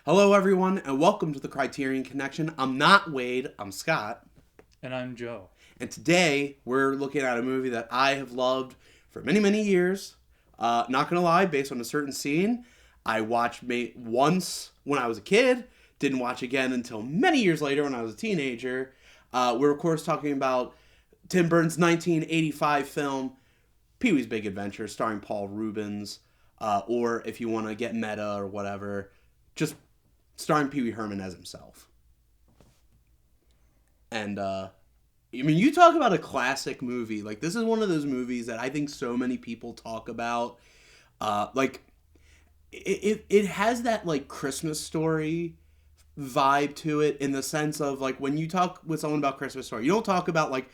Hello, everyone, and welcome to the Criterion Connection. I'm not Wade, I'm Scott. And I'm Joe. And today, we're looking at a movie that I have loved for many, many years. Not gonna lie, based on a certain scene, I watched once when I was a kid, didn't watch again until many years later when I was a teenager. We're, of course, talking about Tim Burton's 1985 film, Pee-wee's Big Adventure, starring Paul Rubens, or if you want to get meta or whatever, just starring Pee Wee Herman as himself. And, I mean, you talk about a classic movie. Like, this is one of those movies that I think so many people talk about. It has that, like, Christmas Story vibe to it in the sense of, like, when you talk with someone about Christmas Story, you don't talk about, like,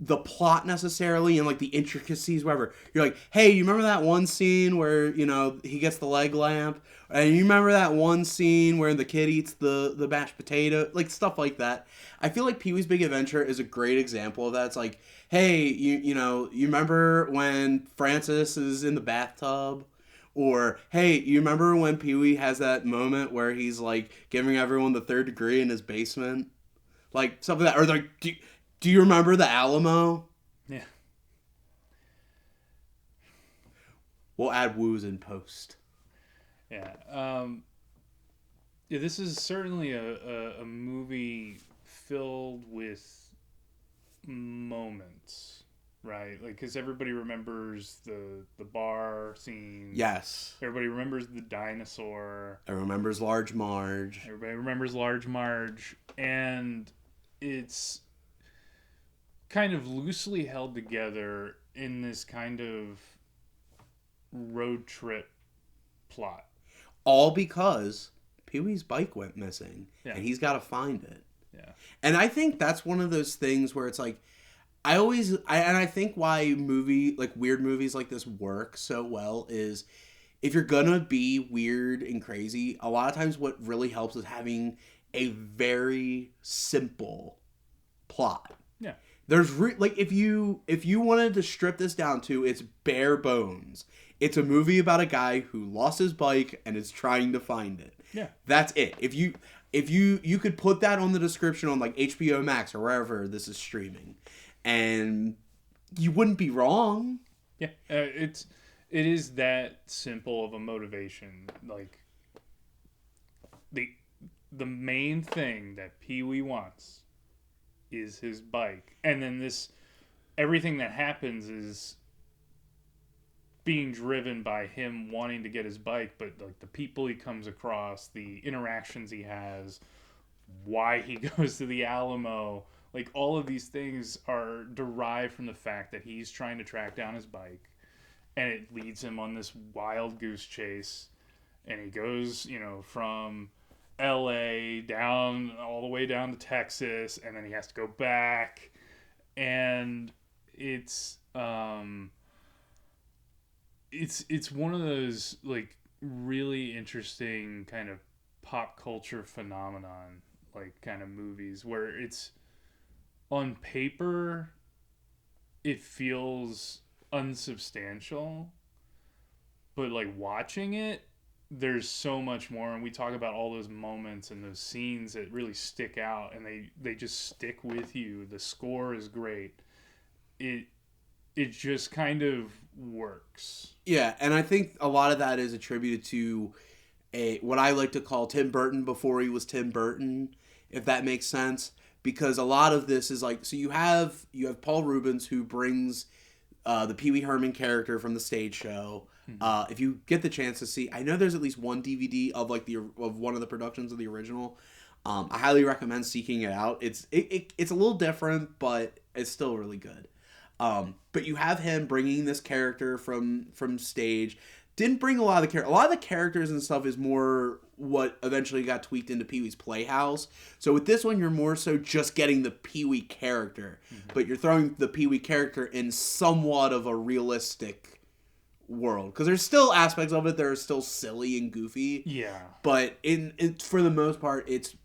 the plot necessarily and like the intricacies, whatever. You're like, hey, you remember that one scene where, he gets the leg lamp? And you remember that one scene where the kid eats the mashed potato? Like, stuff like that. I feel like Pee-wee's Big Adventure is a great example of that. It's like, hey, you remember when Francis is in the bathtub? Or, hey, you remember when Pee-wee has that moment where he's, like, giving everyone the third degree in his basement? Like, stuff like that. Or, like, do you remember the Alamo? Yeah. We'll add woos in post. Yeah. This is certainly a movie filled with moments, right? Like, because everybody remembers the bar scene. Yes. Everybody remembers the dinosaur. Everyone remembers Large Marge. Everybody remembers Large Marge. And it's kind of loosely held together in this kind of road trip plot. All because Pee-wee's bike went missing. Yeah. And he's got to find it. Yeah. And I think that's one of those things where it's like, I think why weird movies like this work so well is if you're gonna be weird and crazy, a lot of times what really helps is having a very simple plot. Yeah. There's if you wanted to strip this down to its bare bones, it's a movie about a guy who lost his bike and is trying to find it. Yeah. That's it. If you could put that on the description on like HBO Max or wherever this is streaming, and you wouldn't be wrong. Yeah. It is that simple of a motivation. Like the main thing that Pee-wee wants is his bike, and then everything that happens is being driven by him wanting to get his bike, but like the people he comes across, the interactions he has, why he goes to the Alamo, like all of these things are derived from the fact that he's trying to track down his bike, and it leads him on this wild goose chase, and he goes, from LA down all the way down to Texas, and then he has to go back, and it's one of those like really interesting kind of pop culture phenomenon, like kind of movies where it's on paper it feels unsubstantial, but like watching it, there's so much more, and we talk about all those moments and those scenes that really stick out, and they just stick with you. The score is great. It just kind of works. Yeah, and I think a lot of that is attributed to what I like to call Tim Burton before he was Tim Burton, if that makes sense. Because a lot of this is like, so you have Paul Rubens who brings the Pee Wee Herman character from the stage show. If you get the chance to see, I know there's at least one DVD of like of one of the productions of the original. I highly recommend seeking it out. It's a little different, but it's still really good. But you have him bringing this character from stage. Didn't bring a lot of the characters and stuff is more what eventually got tweaked into Pee-wee's Playhouse. So with this one, you're more so just getting the Pee-wee character, but you're throwing the Pee-wee character in somewhat of a realistic world, because there's still aspects of it that are still silly and goofy. Yeah. But for the most part, it's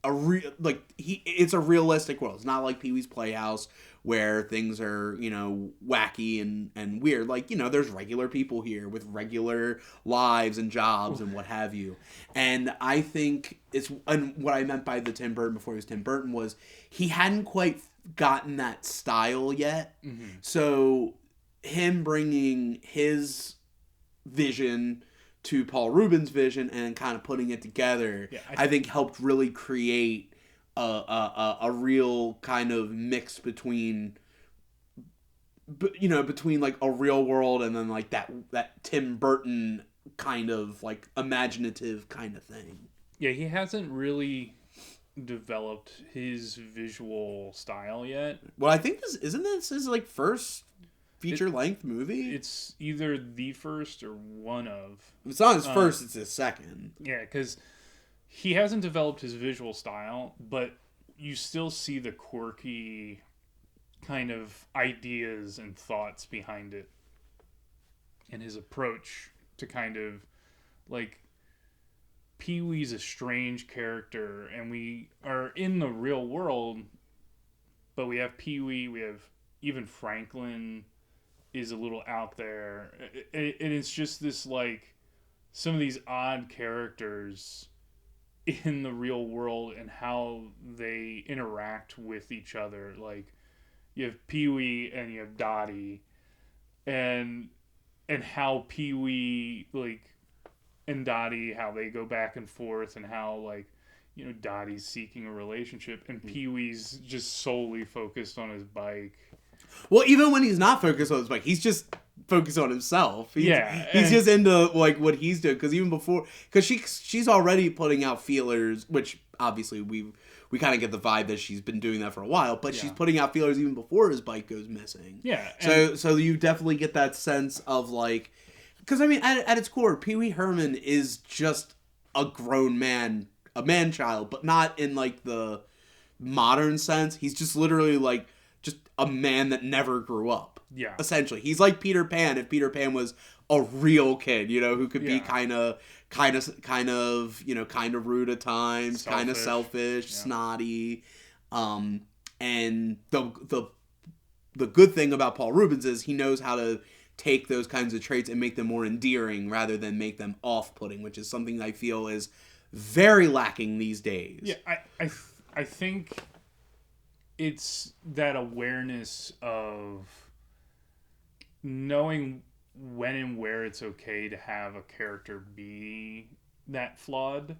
it's a realistic world. It's not like Pee-wee's Playhouse where things are, wacky and weird. Like, there's regular people here with regular lives and jobs and what have you. And I think and what I meant by the Tim Burton before he was Tim Burton was he hadn't quite gotten that style yet. Mm-hmm. So him bringing his vision to Paul Rubin's vision and kind of putting it together, I think helped really create a real kind of mix between like a real world and then like that Tim Burton kind of like imaginative kind of thing. Yeah, he hasn't really developed his visual style yet. Well, I think this his like first feature-length movie? It's either the first or one of. It's not his first, it's his second. Yeah, because he hasn't developed his visual style, but you still see the quirky kind of ideas and thoughts behind it. And his approach to kind of, like, Pee-wee's a strange character, and we are in the real world, but we have Pee-wee, we have even Franklin is a little out there. And it's just this, like, some of these odd characters in the real world and how they interact with each other. Like, you have Pee-wee and you have Dottie, and how Pee-wee, like, and Dottie, how they go back and forth, and how, like, Dottie's seeking a relationship, and Pee-wee's just solely focused on his bike. Well, even when he's not focused on his bike, he's just focused on himself. He's just into like what he's doing. Because even before, because she's already putting out feelers, which obviously we kind of get the vibe that she's been doing that for a while. But she's putting out feelers even before his bike goes missing. Yeah. So you definitely get that sense of like, because I mean, at its core, Pee-wee Herman is just a grown man, a man-child, but not in like the modern sense. He's just literally like just a man that never grew up. Yeah. Essentially. He's like Peter Pan if Peter Pan was a real kid, who could be kind of rude at times, kind of selfish, snotty. And the good thing about Paul Rubens is he knows how to take those kinds of traits and make them more endearing rather than make them off-putting, which is something I feel is very lacking these days. Yeah, I think it's that awareness of knowing when and where it's okay to have a character be that flawed,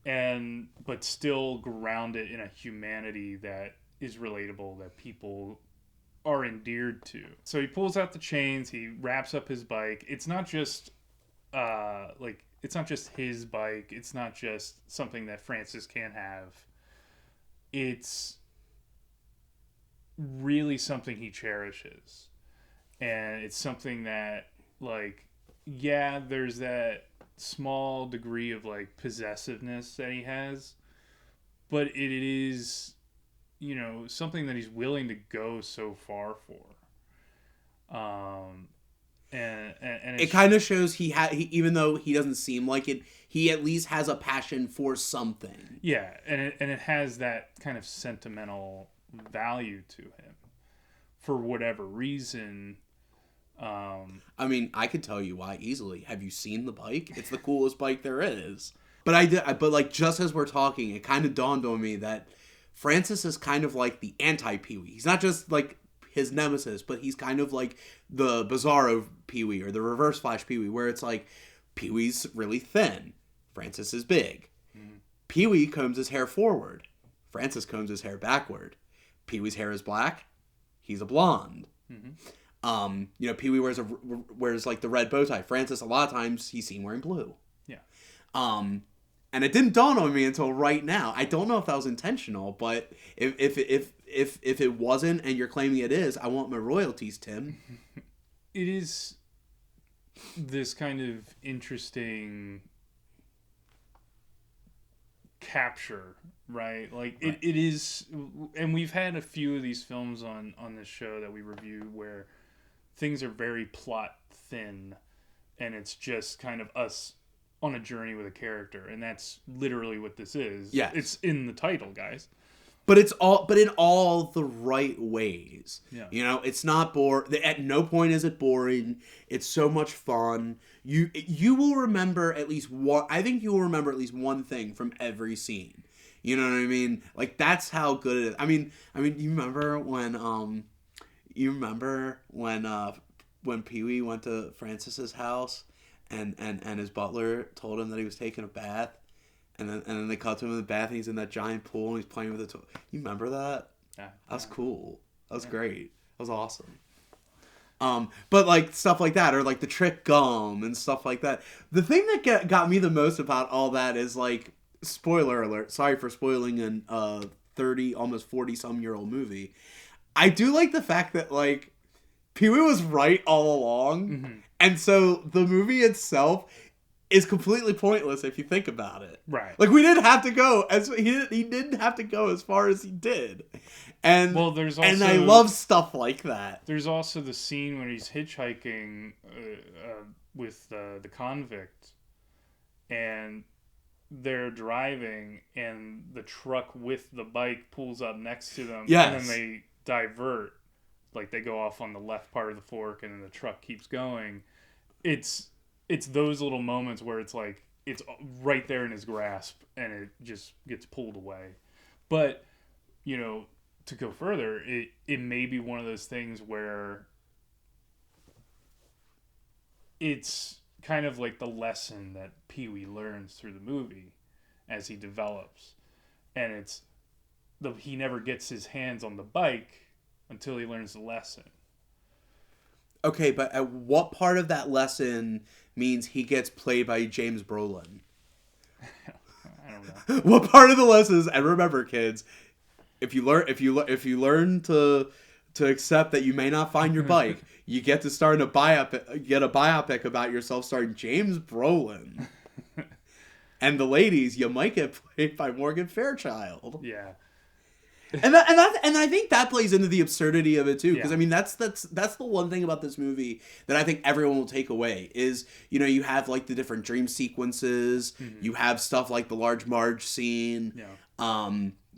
but still ground it in a humanity that is relatable, that people are endeared to. So he pulls out the chains, he wraps up his bike. It's not just it's not just his bike, it's not just something that Francis can't have. It's really something he cherishes. And it's something that, like, there's that small degree of, like, possessiveness that he has, but it is, something that he's willing to go so far for. And it kind of shows he even though he doesn't seem like it, he at least has a passion for something. Yeah, and it has that kind of sentimental value to him for whatever reason. I mean, I could tell you why easily. Have you seen the bike? It's the coolest bike there is. But like just as we're talking, it kind of dawned on me that Francis is kind of like the anti-Pee-wee. He's not just like his nemesis, but he's kind of like the Bizarro Pee-wee or the Reverse Flash Pee-wee, where it's like Pee-wee's really thin, Francis is big. Mm-hmm. Pee-wee combs his hair forward, Francis combs his hair backward. Pee-wee's hair is black, he's a blonde. Mm-hmm. Pee-wee wears like the red bow tie. Francis, a lot of times, he's seen wearing blue. Yeah. And it didn't dawn on me until right now. I don't know if that was intentional, but if it wasn't, and you're claiming it is, I want my royalties, Tim. It is this kind of interesting capture, right? Like right. It is, and we've had a few of these films on this show that we review where things are very plot thin, and it's just kind of us on a journey with a character, and that's literally what this is. Yes. It's in the title, guys. But in all the right ways. Yeah. You know, it's not boring. At no point is it boring. It's so much fun. You will remember at least one. I think you will remember at least one thing from every scene. You know what I mean? Like, that's how good it is. I mean, you remember when when Pee-wee went to Francis's house and his butler told him that he was taking a bath. And then they cut to him in the bath, and he's in that giant pool, and he's playing with the toy. You remember that? Yeah. That was cool. That was great. That was awesome. But, like, stuff like that, or, like, the trick gum and stuff like that. The thing that got me the most about all that is, like, spoiler alert. Sorry for spoiling an 30, almost 40-some-year-old movie. I do like the fact that, like, Pee-wee was right all along. Mm-hmm. And so the movie itself is completely pointless if you think about it. Right. Like, we didn't have to go he didn't have to go as far as he did. And there's also, and I love stuff like that. There's also the scene when he's hitchhiking with the convict, and they're driving, and the truck with the bike pulls up next to them. Yes. And then they divert. Like, they go off on the left part of the fork, and then the truck keeps going. It's those little moments where it's like, it's right there in his grasp, and it just gets pulled away. But, you know, to go further, it may be one of those things where it's kind of like the lesson that Pee-wee learns through the movie as he develops. And he never gets his hands on the bike until he learns the lesson. Okay, but at what part of that lesson means he gets played by James Brolin? I don't know. What part of the lesson is, and remember, kids, if you learn to accept that you may not find your bike, you get to start get a biopic about yourself starring James Brolin. And the ladies, you might get played by Morgan Fairchild. Yeah. And I think that plays into the absurdity of it too, because Yeah. I mean that's the one thing about this movie that I think everyone will take away is, you know, you have like the different dream sequences, you have stuff like the Large Marge scene,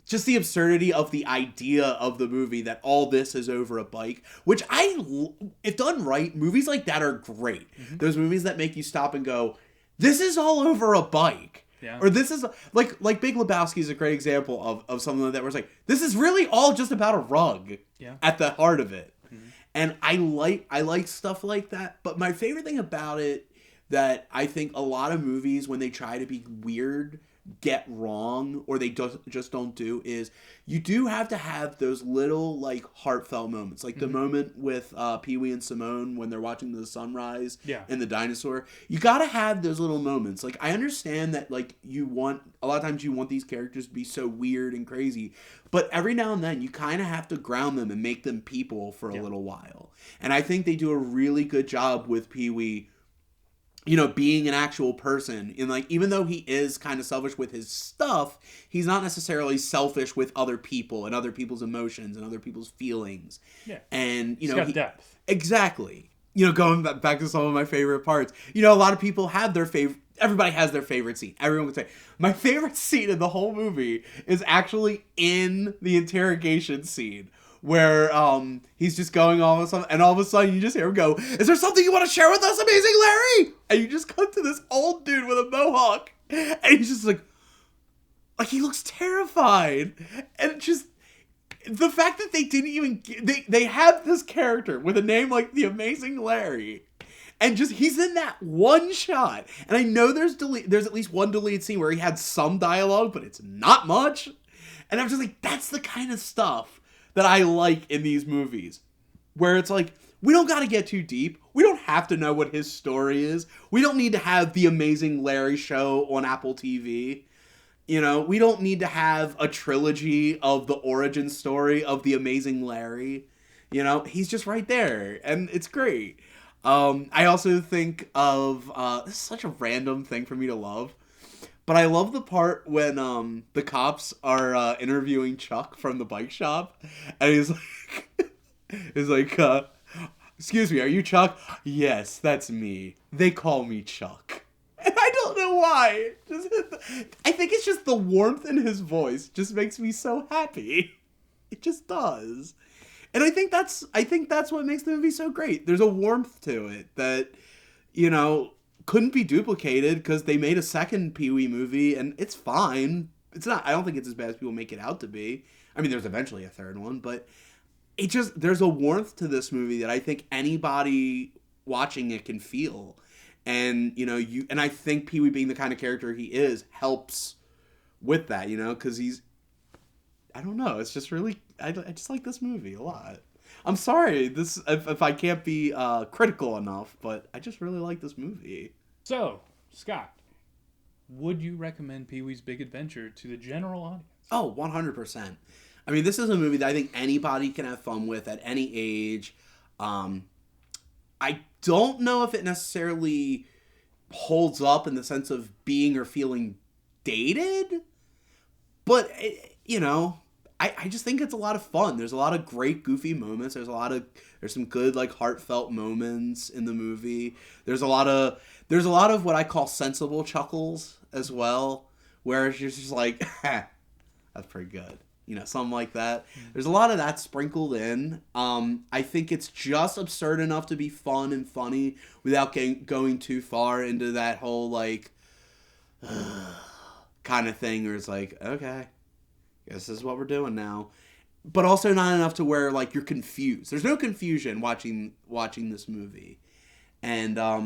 just the absurdity of the idea of the movie that all this is over a bike, which if done right, movies like that are great. Mm-hmm. Those movies that make you stop and go, this is all over a bike. Yeah. Or this is like Big Lebowski is a great example of something like that where it's like, this is really all just about a rug at the heart of it. Mm-hmm. And I like stuff like that. But my favorite thing about it that I think a lot of movies, when they try to be weird, get wrong, or they just don't do, is you do have to have those little like heartfelt moments, like the moment with Pee-wee and Simone when they're watching the sunrise and the dinosaur. You gotta have those little moments. Like, I understand that like a lot of times you want these characters to be so weird and crazy, but every now and then you kind of have to ground them and make them people for a little while. And I think they do a really good job with Pee-wee, you know, being an actual person. And like, even though he is kind of selfish with his stuff, he's not necessarily selfish with other people and other people's emotions and other people's feelings. Yeah. And, you know, he's got depth. Exactly. You know, going back to some of my favorite parts, you know, a lot of people have their favorite, everybody has their favorite scene. Everyone would say, my favorite scene in the whole movie is actually in the interrogation scene, where he's just going all of a sudden, and all of a sudden you just hear him go, is there something you want to share with us, Amazing Larry? And you just cut to this old dude with a mohawk, and he's just like he looks terrified. And just the fact that they didn't even they have this character with a name like the Amazing Larry, and just he's in that one shot. And I know there's at least one deleted scene where he had some dialogue, but it's not much. And I'm just like, that's the kind of stuff that I like in these movies, where it's like, we don't got to get too deep. We don't have to know what his story is. We don't need to have the Amazing Larry show on Apple TV. You know, we don't need to have a trilogy of the origin story of the Amazing Larry. You know, he's just right there, and it's great. I also think of, this is such a random thing for me to love, but I love the part when the cops are interviewing Chuck from the bike shop, and he's like, excuse me, are you Chuck? Yes, that's me. They call me Chuck. And I don't know why. I think it's just the warmth in his voice just makes me so happy. It just does. And I think that's what makes the movie so great. There's a warmth to it that, couldn't be duplicated because they made a second Pee-wee movie and it's fine. It's not, I don't think it's as bad as people make it out to be. I mean, there's eventually a third one, but there's a warmth to this movie that I think anybody watching it can feel. And, and I think Pee-wee being the kind of character he is helps with that, because I don't know, it's just really, I just like this movie a lot. I'm sorry, if I can't be critical enough, but I just really like this movie. So, Scott, would you recommend Pee-wee's Big Adventure to the general audience? Oh, 100%. I mean, this is a movie that I think anybody can have fun with at any age. I don't know if it necessarily holds up in the sense of being or feeling dated, but, I just think it's a lot of fun. There's a lot of great goofy moments. There's some good heartfelt moments in the movie. There's a lot of what I call sensible chuckles as well, where it's just like, that's pretty good. Something like that. There's a lot of that sprinkled in. I think it's just absurd enough to be fun and funny without going too far into that whole kind of thing where it's like, okay, this is what we're doing now, but also not enough to where you're confused. There's no confusion watching this movie, and I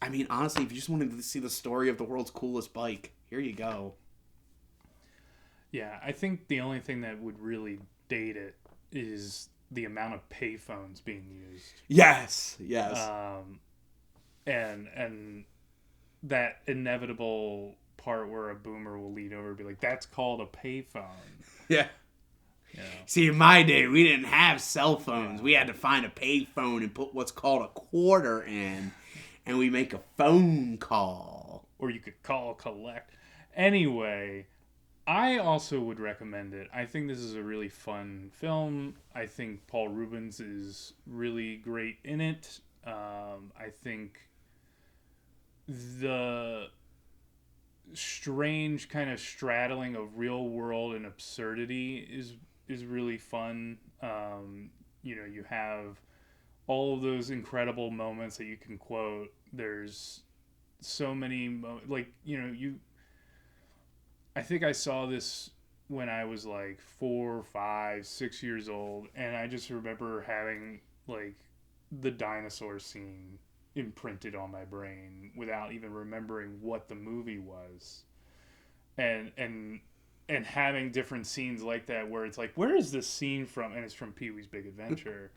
mean, honestly, if you just wanted to see the story of the world's coolest bike, here you go. Yeah, I think the only thing that would really date it is the amount of payphones being used. Yes. And that inevitable part where a boomer will lean over and be like, "That's called a payphone." Yeah. See, in my day, we didn't have cell phones. We had to find a payphone and put what's called a quarter in, and we make a phone call. Or you could call collect. Anyway, I also would recommend it. I think this is a really fun film. I think Paul Rubens is really great in it. I think the strange kind of straddling of real world and absurdity is really fun. You have all of those incredible moments that you can quote. There's so many I think I saw this when I was 4, 5, 6 years old, and I just remember having the dinosaur scene imprinted on my brain without even remembering what the movie was, and having different scenes like that where it's where is this scene from, and it's from Pee-wee's Big Adventure.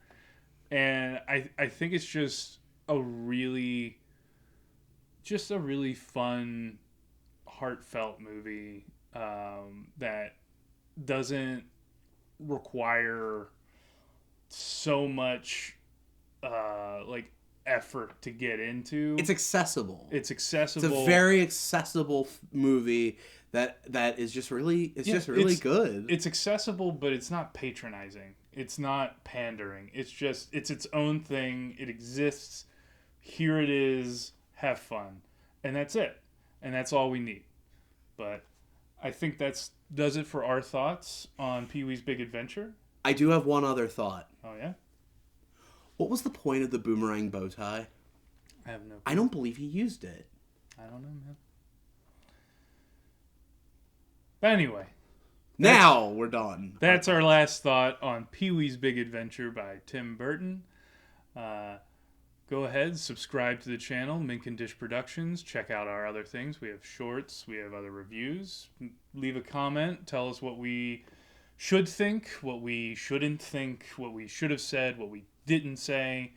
And I think it's just a really fun, heartfelt movie that doesn't require so much effort to get into. It's accessible. It's accessible. It's a very accessible movie that is just really good. It's accessible, but it's not patronizing. It's not pandering. It's its own thing. It exists. Here it is. Have fun. And that's it. And that's all we need. But I think does it for our thoughts on Pee-wee's Big Adventure. I do have one other thought. Oh, yeah? What was the point of the boomerang bow tie? I have no clue. I don't believe he used it. I don't know, man. But anyway. Now we're done. That's our last thought on Pee-wee's Big Adventure by Tim Burton. Go ahead, subscribe to the channel, Condish Productions. Check out our other things. We have shorts. We have other reviews. Leave a comment. Tell us what we should think, what we shouldn't think, what we should have said, what we didn't say,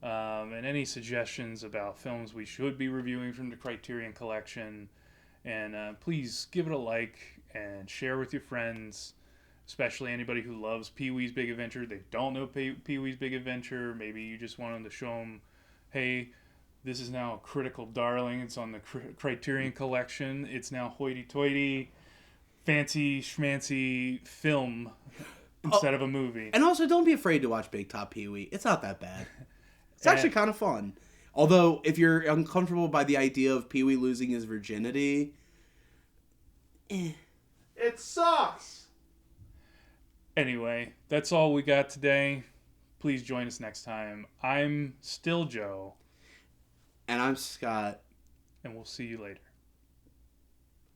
and any suggestions about films we should be reviewing from the Criterion Collection. And please give it a like and share with your friends, especially anybody who loves Pee-wee's Big Adventure. They don't know Pee-wee's Big Adventure. Maybe you just want them to show them, hey, this is now a critical darling. It's on the Criterion Collection. It's now hoity-toity, fancy schmancy film instead of a movie. And also, don't be afraid to watch Big Top Pee-wee. It's not that bad. It's actually kind of fun. Although, if you're uncomfortable by the idea of Pee Wee losing his virginity, It sucks. Anyway, that's all we got today. Please join us next time. I'm still Joe. And I'm Scott. And we'll see you later.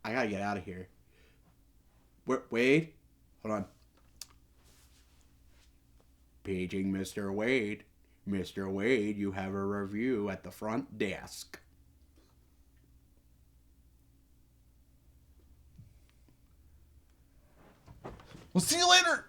I gotta get out of here. Wade? Hold on. Paging Mr. Wade. Mr. Wade, you have a review at the front desk. We'll see you later.